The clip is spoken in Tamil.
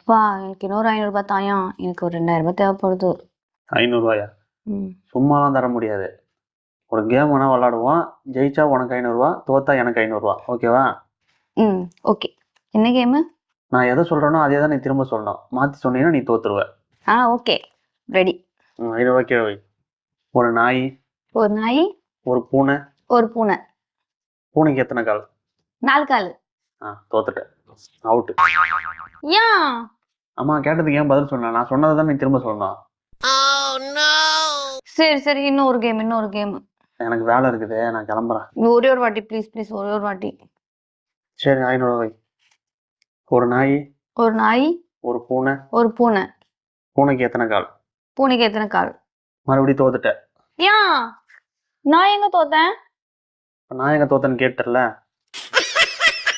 அப்பா எனக்கு இன்னொரு 500 தாயா, எனக்கு ஒரு 2000 தேவைப்படுது. 500 சும்மாலாம் தர முடியாது. ஒரு கேம் வேணா விளாடுவோம். ஜெயிச்சா உனக்கு 500, தோத்தா எனக்கு 500. ஓகேவா? ஓகே. என்ன கேமு? நான் எதை சொல்றேனோ அதே தான் நீ திரும்ப சொல்லணும். மாத்தி சொன்னீங்கன்னா நீ தோத்துருவ. Okay, ready. 500 கீழே வை. ஒரு நாய், ஒரு நாய், ஒரு பூனை. ஒரு பூனை. பூனைக்கு எத்தனை கால்? 4 கால். தோத்துட்டேன். அவுட். ஏன்? அம்மா கேட்டதுக்கு ஏன் பதில் சொன்ன? நான் சொன்னதை தான் நீ திரும்ப சொல்லணும். சரி, இன்னொரு கேம். எனக்கு வேலை இருக்குது, நான் கிளம்புறேன். ஒரே ஒரு வாட்டி ப்ளீஸ், ஒரே ஒரு வாட்டி. சரி, 500 வை. ஒரு நாய், ஒரு நாய், ஒரு பூனை. ஒரு பூனை. பூனைக்கு எத்தனை கால்? பூனைக்கு எத்தனை கால்? மறுபடியும் தோத்துட்டேன். ஏன்? நான் எங்க தோத்தேன்? நான் எங்க தோத்தேன்னு கேட்டல.